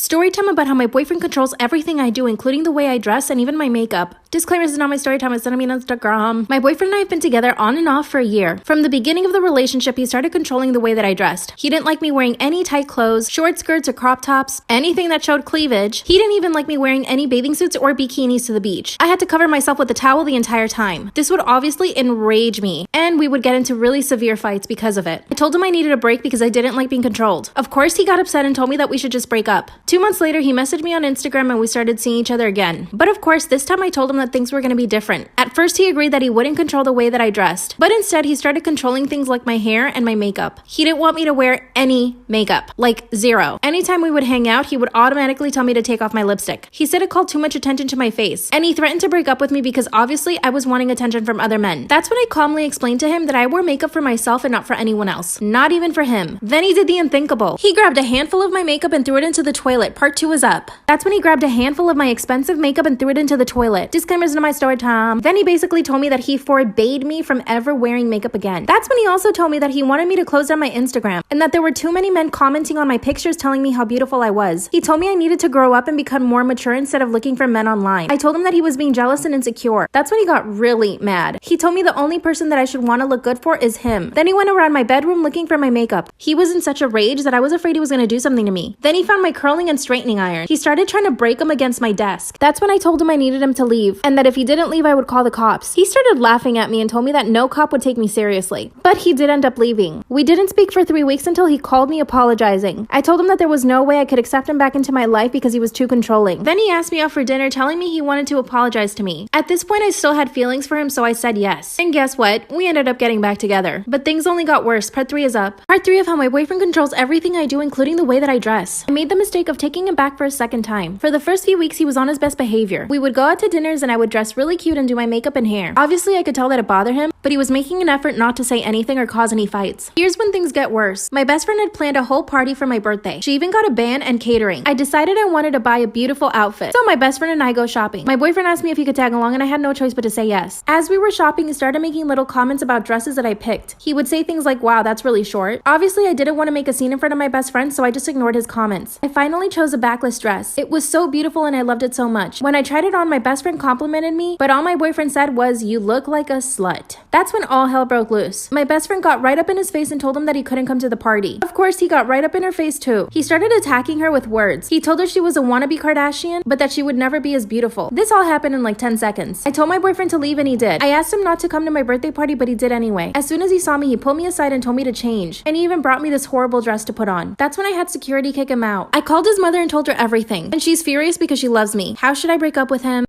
Story time about how my boyfriend controls everything I do, including the way I dress and even my makeup. Disclaimer, this is not my story time, it's sending me on Instagram. My boyfriend and I have been together on and off for a year. From the beginning of the relationship, he started controlling the way that I dressed. He didn't like me wearing any tight clothes, short skirts or crop tops, anything that showed cleavage. He didn't even like me wearing any bathing suits or bikinis to the beach. I had to cover myself with a towel the entire time. This would obviously enrage me, and we would get into really severe fights because of it. I told him I needed a break because I didn't like being controlled. Of course, he got upset and told me that we should just break up. 2 months later, he messaged me on Instagram and we started seeing each other again. But of course, this time I told him that things were going to be different. At first, he agreed that he wouldn't control the way that I dressed, but instead he started controlling things like my hair and my makeup. He didn't want me to wear any makeup, like zero. Anytime we would hang out, he would automatically tell me to take off my lipstick. He said it called too much attention to my face, and he threatened to break up with me because obviously I was wanting attention from other men. That's when I calmly explained to him that I wore makeup for myself and not for anyone else, not even for him. Then he did the unthinkable. He grabbed a handful of my makeup and threw it into the toilet. Part 2 is up. That's when he grabbed a handful of my expensive makeup and threw it into the toilet. Disclaimers in my story time. Then he basically told me that he forbade me from ever wearing makeup again. That's when he also told me that he wanted me to close down my Instagram and that there were too many men commenting on my pictures telling me how beautiful I was. He told me I needed to grow up and become more mature instead of looking for men online. I told him that he was being jealous and insecure. That's when he got really mad. He told me the only person that I should want to look good for is him. Then he went around my bedroom looking for my makeup. He was in such a rage that I was afraid he was going to do something to me. Then he found my curling and straightening iron. He started trying to break them against my desk. That's when I told him I needed him to leave and that if he didn't leave, I would call the cops. He started laughing at me and told me that no cop would take me seriously. But he did end up leaving. We didn't speak for 3 weeks until he called me apologizing. I told him that there was no way I could accept him back into my life because he was too controlling. Then he asked me out for dinner, telling me he wanted to apologize to me. At this point, I still had feelings for him, so I said yes. And guess what? We ended up getting back together. But things only got worse. Part 3 is up. Part 3 of how my boyfriend controls everything I do, including the way that I dress. I made the mistake of taking him back for a second time. For the first few weeks, he was on his best behavior. We would go out to dinners and I would dress really cute and do my makeup and hair. Obviously, I could tell that it bothered him, but he was making an effort not to say anything or cause any fights. Here's when things get worse. My best friend had planned a whole party for my birthday. She even got a band and catering. I decided I wanted to buy a beautiful outfit. So my best friend and I go shopping. My boyfriend asked me if he could tag along and I had no choice but to say yes. As we were shopping, he started making little comments about dresses that I picked. He would say things like, "Wow, that's really short." Obviously, I didn't want to make a scene in front of my best friend, so I just ignored his comments. I finally chose a backless dress. It was so beautiful and I loved it so much. When I tried it on, my best friend complimented me, but all my boyfriend said was, "You look like a slut." That's when all hell broke loose. My best friend got right up in his face and told him that he couldn't come to the party. Of course, he got right up in her face too. He started attacking her with words. He told her she was a wannabe Kardashian, but that she would never be as beautiful. This all happened in like 10 seconds. I told my boyfriend to leave and he did. I asked him not to come to my birthday party, but he did anyway. As soon as he saw me, he pulled me aside and told me to change. And he even brought me this horrible dress to put on. That's when I had security kick him out. I called his mother and told her everything. And she's furious because she loves me. How should I break up with him?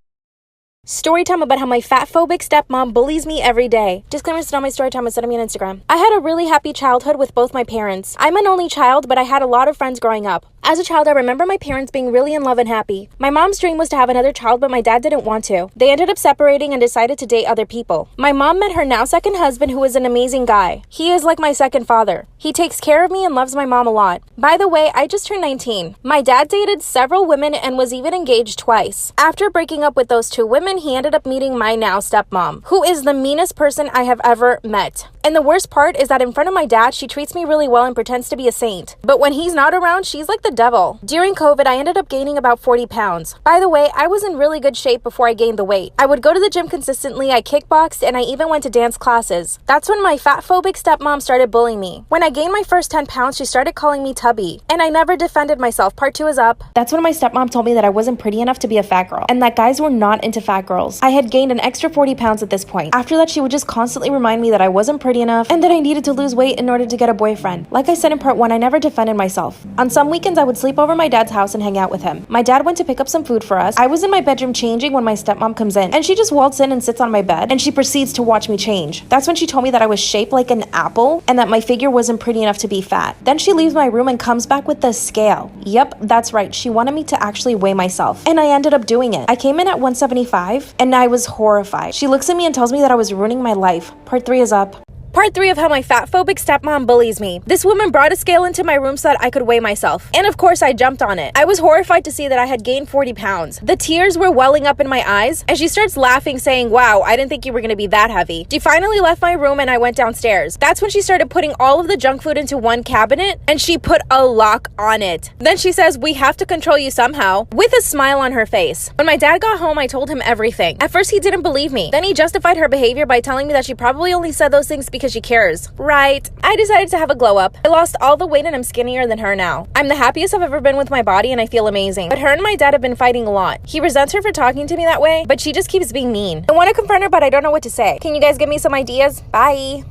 Storytime about how my fatphobic stepmom bullies me every day. Disclaimer, it's not my storytime, it's sending me on Instagram. I had a really happy childhood with both my parents. I'm an only child, but I had a lot of friends growing up. As a child, I remember my parents being really in love and happy. My mom's dream was to have another child, but my dad didn't want to. They ended up separating and decided to date other people. My mom met her now second husband, who is an amazing guy. He is like my second father. He takes care of me and loves my mom a lot. By the way, I just turned 19. My dad dated several women and was even engaged twice. After breaking up with those 2 women, he ended up meeting my now stepmom, who is the meanest person I have ever met. And the worst part is that in front of my dad, she treats me really well and pretends to be a saint. But when he's not around, she's like the devil. During COVID, I ended up gaining about 40 pounds. By the way, I was in really good shape before I gained the weight. I would go to the gym consistently, I kickboxed, and I even went to dance classes. That's when my fatphobic stepmom started bullying me. When I gained my first 10 pounds, she started calling me tubby. And I never defended myself. Part 2 is up. That's when my stepmom told me that I wasn't pretty enough to be a fat girl, and that guys were not into fat girls. I had gained an extra 40 pounds at this point. After that, she would just constantly remind me that I wasn't pretty enough and that I needed to lose weight in order to get a boyfriend. Like I said in part 1, I never defended myself. On some weekends, I would sleep over my dad's house and hang out with him. My dad went to pick up some food for us. I was in my bedroom changing when my stepmom comes in, and she just waltzes in and sits on my bed, and she proceeds to watch me change. That's when she told me that I was shaped like an apple and that my figure wasn't pretty enough to be fat. Then she leaves my room and comes back with the scale. Yep, that's right. She wanted me to actually weigh myself, and I ended up doing it. I came in at 175, and I was horrified. She looks at me and tells me that I was ruining my life. Part 3 is up. Part 3 of how my fatphobic stepmom bullies me. This woman brought a scale into my room so that I could weigh myself. And of course, I jumped on it. I was horrified to see that I had gained 40 pounds. The tears were welling up in my eyes, and she starts laughing, saying, "Wow, I didn't think you were gonna be that heavy." She finally left my room and I went downstairs. That's when she started putting all of the junk food into one cabinet, and she put a lock on it. Then she says, "We have to control you somehow," with a smile on her face. When my dad got home, I told him everything. At first, he didn't believe me. Then he justified her behavior by telling me that she probably only said those things because she cares. Right. I decided to have a glow up. I lost all the weight and I'm skinnier than her now. I'm the happiest I've ever been with my body and I feel amazing. But her and my dad have been fighting a lot. He resents her for talking to me that way, but she just keeps being mean. I want to confront her, but I don't know what to say. Can you guys give me some ideas? Bye.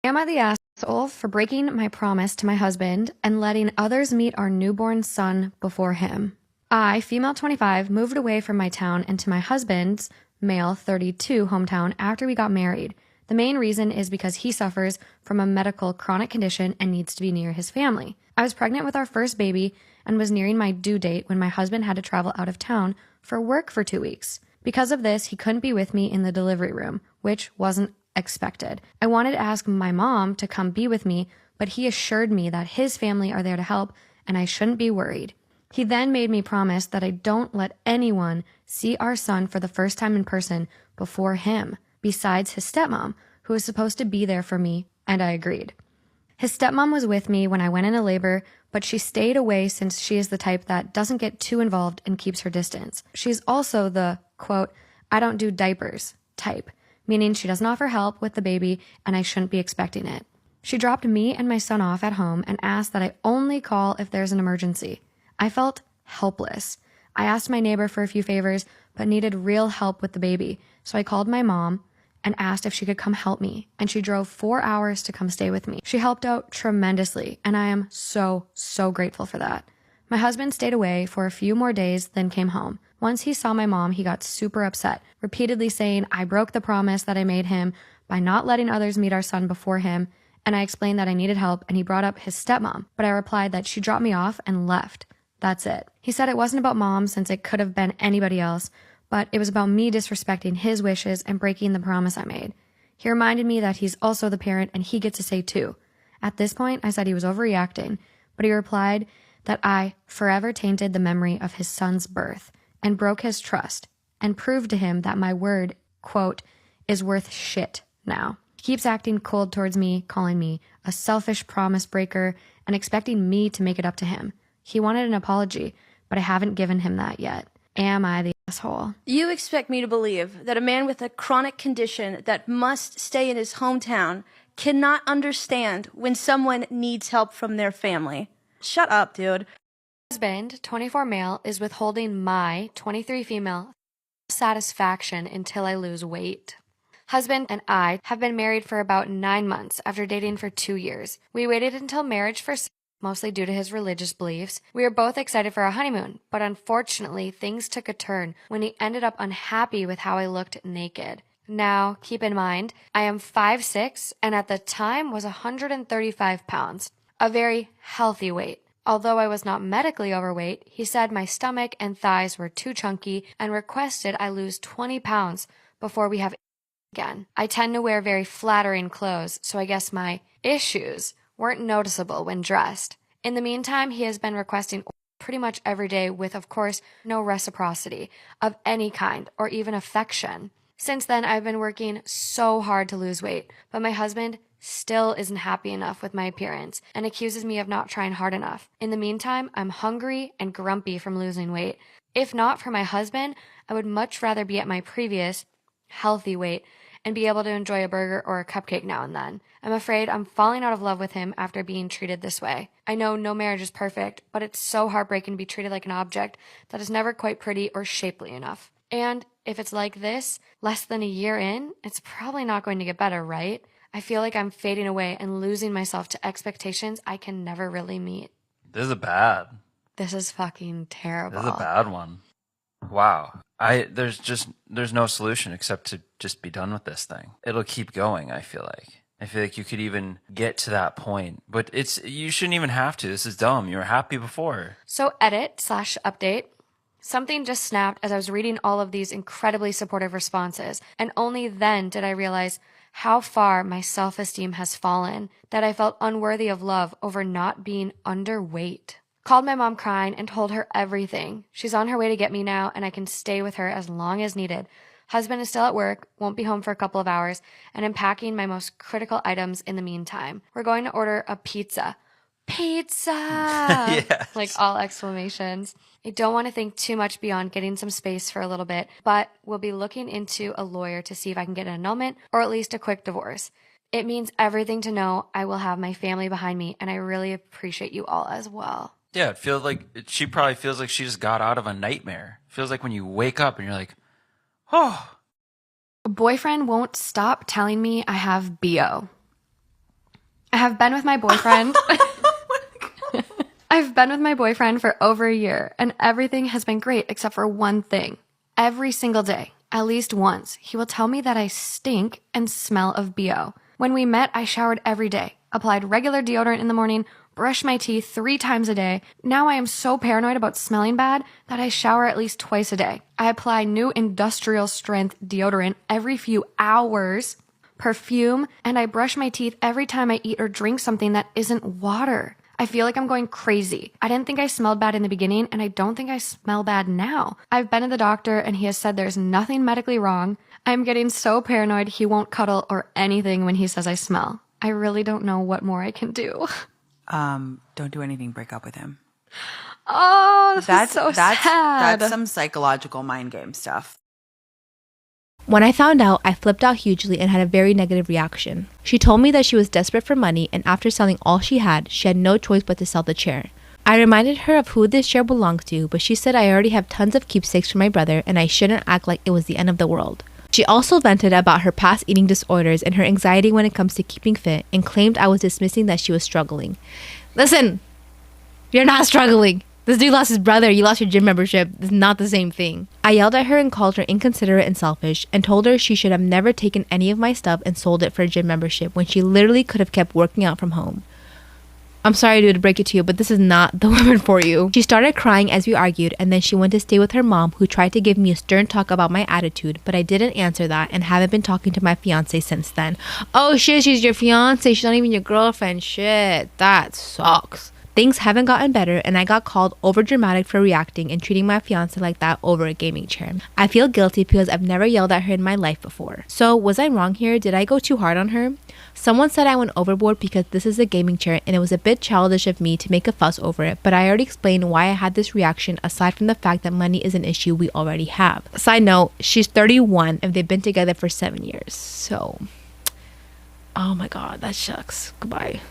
Am I the asshole for breaking my promise to my husband and letting others meet our newborn son before him? I, female 25, moved away from my town and to my husband's, male 32, hometown after we got married. The main reason is because he suffers from a medical chronic condition and needs to be near his family. I was pregnant with our first baby and was nearing my due date when my husband had to travel out of town for work for 2 weeks. Because of this, he couldn't be with me in the delivery room, which wasn't expected. I wanted to ask my mom to come be with me, but he assured me that his family are there to help and I shouldn't be worried. He then made me promise that I don't let anyone see our son for the first time in person before him, besides his stepmom, who was supposed to be there for me, and I agreed. His stepmom was with me when I went into labor, but she stayed away since she is the type that doesn't get too involved and keeps her distance. She's also the, quote, "I don't do diapers" type, meaning she doesn't offer help with the baby and I shouldn't be expecting it. She dropped me and my son off at home and asked that I only call if there's an emergency. I felt helpless. I asked my neighbor for a few favors, but needed real help with the baby, so I called my mom and asked if she could come help me, and she drove 4 hours to come stay with me. She helped out tremendously, and I am so grateful for that. My husband stayed away for a few more days, then came home. Once he saw my mom, he got super upset, repeatedly saying I broke the promise that I made him by not letting others meet our son before him, and I explained that I needed help, and he brought up his stepmom, but I replied that she dropped me off and left. That's it. He said it wasn't about mom since it could have been anybody else, but it was about me disrespecting his wishes and breaking the promise I made. He reminded me that he's also the parent and he gets a say too. At this point, I said he was overreacting, but he replied that I forever tainted the memory of his son's birth and broke his trust and proved to him that my word, quote, is worth shit now. He keeps acting cold towards me, calling me a selfish promise breaker and expecting me to make it up to him. He wanted an apology, but I haven't given him that yet. Am I the asshole? You expect me to believe that a man with a chronic condition that must stay in his hometown cannot understand when someone needs help from their family. Shut up, dude. Husband, 24 male, is withholding my 23 female satisfaction until I lose weight. Husband and I have been married for about 9 months after dating for 2 years. We waited until marriage for mostly due to his religious beliefs. We were both excited for our honeymoon, but unfortunately things took a turn when he ended up unhappy with how I looked naked. Now, keep in mind, I am 5'6" and at the time was 135 pounds, a very healthy weight. Although I was not medically overweight, he said my stomach and thighs were too chunky and requested I lose 20 pounds before we have again. I tend to wear very flattering clothes, so I guess my issues weren't noticeable when dressed. In the meantime, he has been requesting pretty much every day with, of course, no reciprocity of any kind or even affection. Since then, I've been working so hard to lose weight, but my husband still isn't happy enough with my appearance and accuses me of not trying hard enough. In the meantime, I'm hungry and grumpy from losing weight. If not for my husband, I would much rather be at my previous healthy weight and be able to enjoy a burger or a cupcake now and then. I'm afraid I'm falling out of love with him after being treated this way. I know no marriage is perfect, but it's so heartbreaking to be treated like an object that is never quite pretty or shapely enough. And if it's like this, less than a year in, it's probably not going to get better, right? I feel like I'm fading away and losing myself to expectations I can never really meet. This is bad. This is fucking terrible. This is a bad one. Wow. There's no solution except to just be done with this thing. It'll keep going, I feel like. I feel like you could even get to that point, but you shouldn't even have to. This is dumb. You were happy before. So edit/update. Something just snapped as I was reading all of these incredibly supportive responses, and only then did I realize how far my self-esteem has fallen, that I felt unworthy of love over not being underweight. Called my mom crying and told her everything. She's on her way to get me now, and I can stay with her as long as needed. Husband is still at work, won't be home for a couple of hours, and I'm packing my most critical items in the meantime. We're going to order a pizza. Pizza! Yes. Like all exclamations. I don't want to think too much beyond getting some space for a little bit, but we'll be looking into a lawyer to see if I can get an annulment or at least a quick divorce. It means everything to know I will have my family behind me, and I really appreciate you all as well. Yeah, it feels like she probably feels like she just got out of a nightmare. It feels like when you wake up and you're like, oh. A boyfriend won't stop telling me I have BO. I have been with my boyfriend. I've been with my boyfriend for over a year, and everything has been great except for one thing. Every single day, at least once, he will tell me that I stink and smell of BO. When we met, I showered every day, applied regular deodorant in the morning, brushed my teeth 3 times a day. Now I am so paranoid about smelling bad that I shower at least twice a day. I apply new industrial strength deodorant every few hours, perfume, and I brush my teeth every time I eat or drink something that isn't water. I feel like I'm going crazy. I didn't think I smelled bad in the beginning, and I don't think I smell bad now. I've been to the doctor, and he has said there's nothing medically wrong. I'm getting so paranoid he won't cuddle or anything when he says I smell. I really don't know what more I can do. Don't do anything. Break up with him. Oh, that's so sad. That's some psychological mind game stuff. When I found out, I flipped out hugely and had a very negative reaction. She told me that she was desperate for money, and after selling all she had no choice but to sell the chair. I reminded her of who this chair belonged to, but she said I already have tons of keepsakes for my brother and I shouldn't act like it was the end of the world. She also vented about her past eating disorders and her anxiety when it comes to keeping fit, and claimed I was dismissing that she was struggling. Listen, you're not struggling. This dude lost his brother. You lost your gym membership. It's not the same thing. I yelled at her and called her inconsiderate and selfish, and told her she should have never taken any of my stuff and sold it for a gym membership when she literally could have kept working out from home. I'm sorry, dude, to break it to you, but this is not the woman for you. She started crying as we argued, and then she went to stay with her mom, who tried to give me a stern talk about my attitude, but I didn't answer that and haven't been talking to my fiance since then. Oh shit, she's your fiance. She's not even your girlfriend. Shit, that sucks. Things haven't gotten better, and I got called overdramatic for reacting and treating my fiance like that over a gaming chair. I feel guilty because I've never yelled at her in my life before. So, was I wrong here? Did I go too hard on her? Someone said I went overboard because this is a gaming chair, and it was a bit childish of me to make a fuss over it, but I already explained why I had this reaction aside from the fact that money is an issue we already have. Side note, she's 31 and they've been together for 7 years. So, oh my god, that sucks. Goodbye.